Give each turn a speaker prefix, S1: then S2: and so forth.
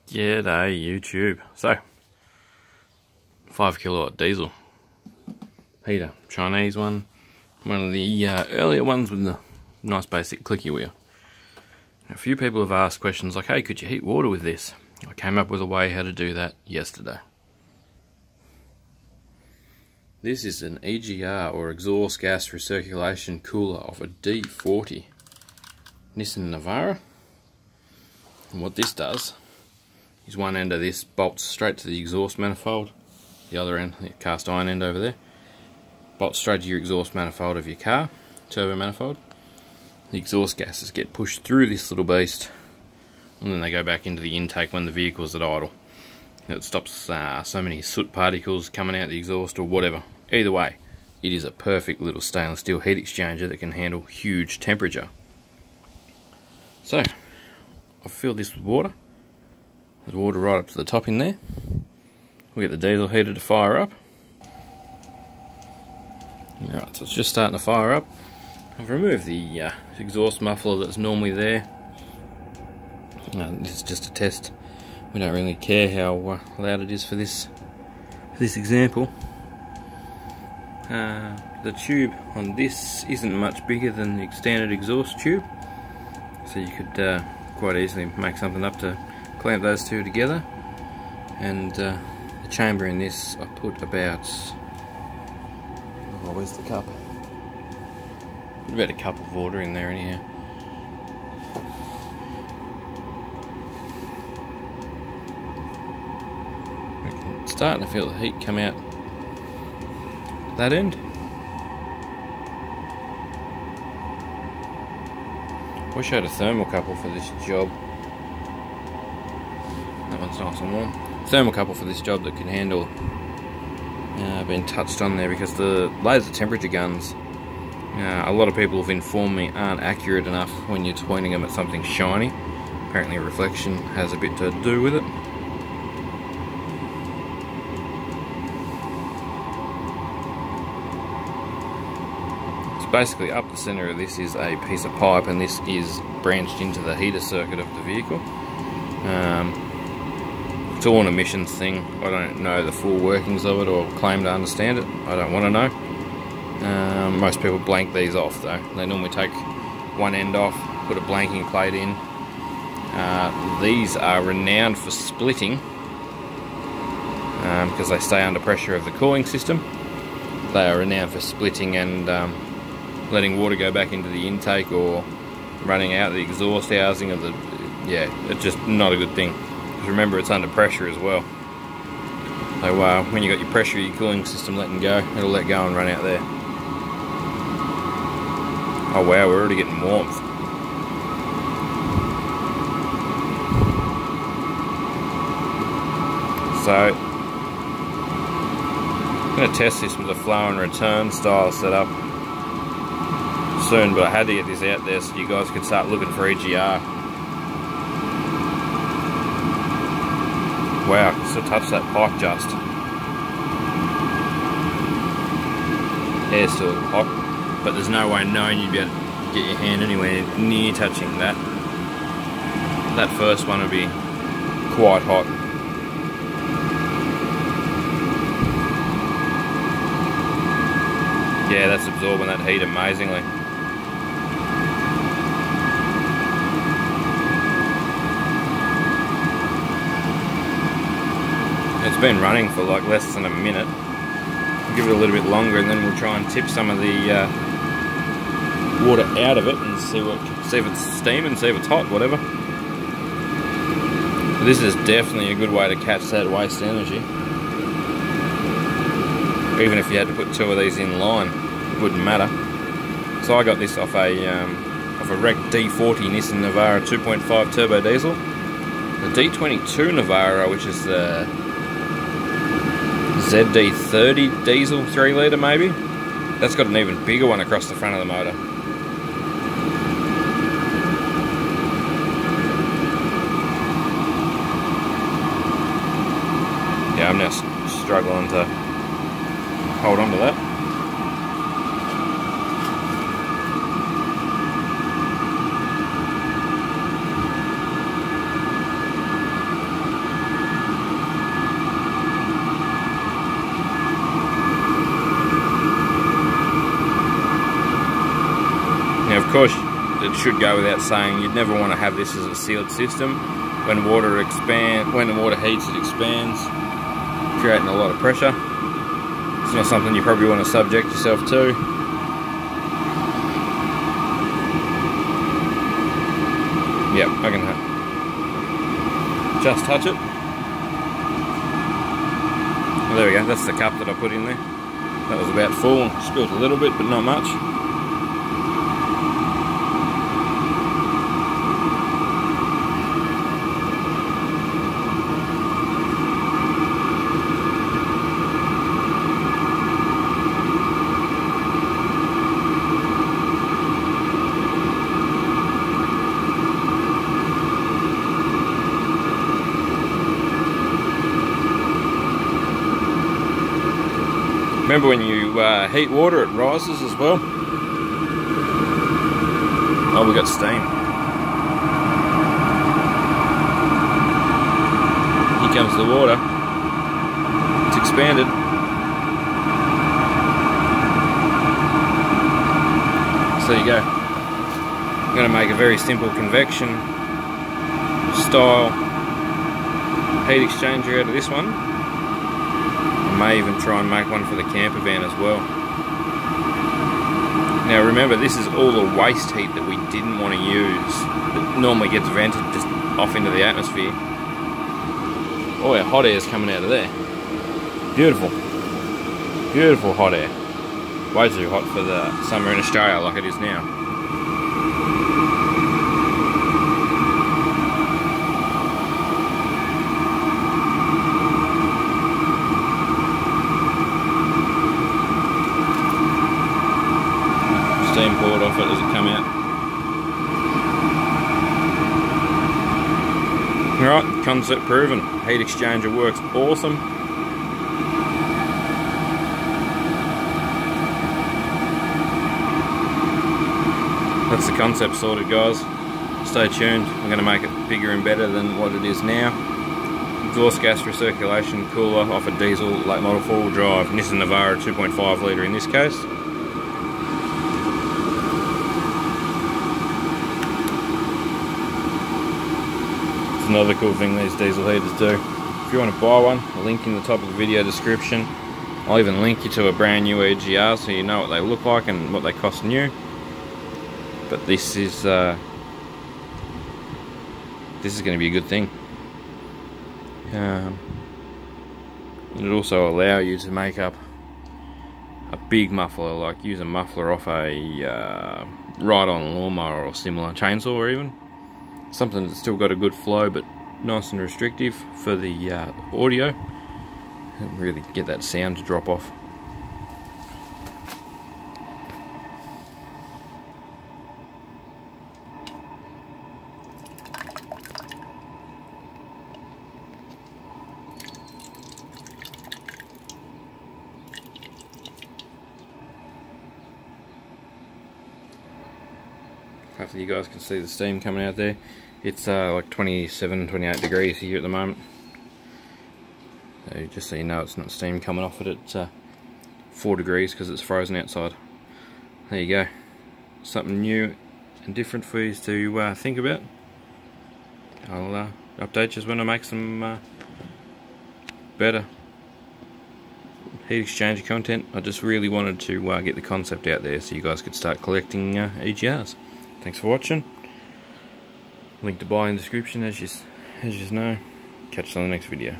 S1: G'day YouTube. So, 5 kilowatt diesel heater, Chinese one of the earlier ones with the nice basic clicky wheel. Now, a few people have asked questions like, hey, could you heat water with this? I came up with a way how to do that yesterday. This is an EGR, or exhaust gas recirculation cooler, of a D40 Nissan Navara. And what this does is one end of this bolts straight to the exhaust manifold, the other end, the cast iron end over there, bolts straight to your exhaust manifold of your car, turbo manifold. The exhaust gases get pushed through this little beast, and then they go back into the intake when the vehicle's at idle. It stops so many soot particles coming out the exhaust or whatever. Either way, it is a perfect little stainless steel heat exchanger that can handle huge temperature. So, I've filled this with water. There's water right up to the top in there. We'll get the diesel heater to fire up. Alright, so it's just starting to fire up. I've removed the exhaust muffler that's normally there. This is just a test. We don't really care how loud it is for this example. The tube on this isn't much bigger than the standard exhaust tube, so you could quite easily make something up to clamp those two together. And the chamber in this, I put about, oh, where's the cup? Put about a cup of water in there anyhow. I'm starting to feel the heat come out that end. Wish I had a thermocouple for this job. That one's nice and warm. Thermocouple for this job that can handle being touched on there, because the laser temperature guns, a lot of people have informed me, aren't accurate enough when you're pointing them at something shiny. Apparently reflection has a bit to do with it. Basically, up the center of this is a piece of pipe, and this is branched into the heater circuit of the vehicle. It's all an emissions thing. I don't know the full workings of it or claim to understand it. I don't want to know. Most people blank these off though. They normally take one end off, put a blanking plate in. These are renowned for splitting because they stay under pressure of the cooling system. They are renowned for splitting and letting water go back into the intake or running out the exhaust housing of the, it's just not a good thing. Because remember, it's under pressure as well. So when you got your pressure, your cooling system letting go, it'll let go and run out there. Oh wow, we're already getting warmth. So, I'm going to test this with a flow and return style setup soon, but I had to get this out there so you guys could start looking for EGR. Wow, I can still touch that pipe just. Air's still hot, but there's no way knowing you'd be able to get your hand anywhere near touching that. That first one would be quite hot. Yeah, that's absorbing that heat amazingly. It's been running for like less than a minute. We'll give it a little bit longer, and then we'll try and tip some of the water out of it and see if it's steaming, see if it's hot, whatever. This is definitely a good way to catch that waste energy. Even if you had to put two of these in line, it wouldn't matter. So I got this off a wrecked D40 Nissan Navara 2.5 turbo diesel. The D22 Navara, which is the ZD30 diesel 3 litre maybe, that's got an even bigger one across the front of the motor. Yeah, I'm now struggling to hold on to that. should go without saying, you'd never want to have this as a sealed system. When the water heats, it expands, creating a lot of pressure. It's not something you probably want to subject yourself to. Yep, I can just touch it. Well, there we go, that's the cup that I put in there. That was about full, spilled a little bit, but not much. Remember, when you heat water, it rises as well. Oh, we got steam. Here comes the water. It's expanded. So there you go. I'm going to make a very simple convection style heat exchanger out of this one. May even try and make one for the camper van as well. Now remember, this is all the waste heat that we didn't want to use, that normally gets vented just off into the atmosphere. Oh, our hot air is coming out of there. Beautiful. Beautiful hot air. Way too hot for the summer in Australia like it is now. Steam poured off it as it come out. Alright, concept proven. Heat exchanger works awesome. That's the concept sorted, guys. Stay tuned. I'm going to make it bigger and better than what it is now. Exhaust gas recirculation cooler off a diesel late model 4-wheel drive Nissan Navara 2.5 litre in this case. Another cool thing these diesel heaters do. If you want to buy one, a link in the top of the video description. I'll even link you to a brand new EGR so you know what they look like and what they cost new. But this is going to be a good thing. It'll also allow you to make up a big muffler, like use a muffler off a ride-on lawnmower or similar, chainsaw or even. Something that's still got a good flow but nice and restrictive for the audio, and really get that sound to drop off. Hopefully you guys can see the steam coming out there. It's like 27, 28 degrees here at the moment. So just so you know, it's not steam coming off it. It's 4 degrees because it's frozen outside. There you go. Something new and different for you to think about. I'll update you when I make some better heat exchanger content. I just really wanted to get the concept out there so you guys could start collecting EGRs. Thanks for watching. Link to buy in the description as you know. Catch you on the next video.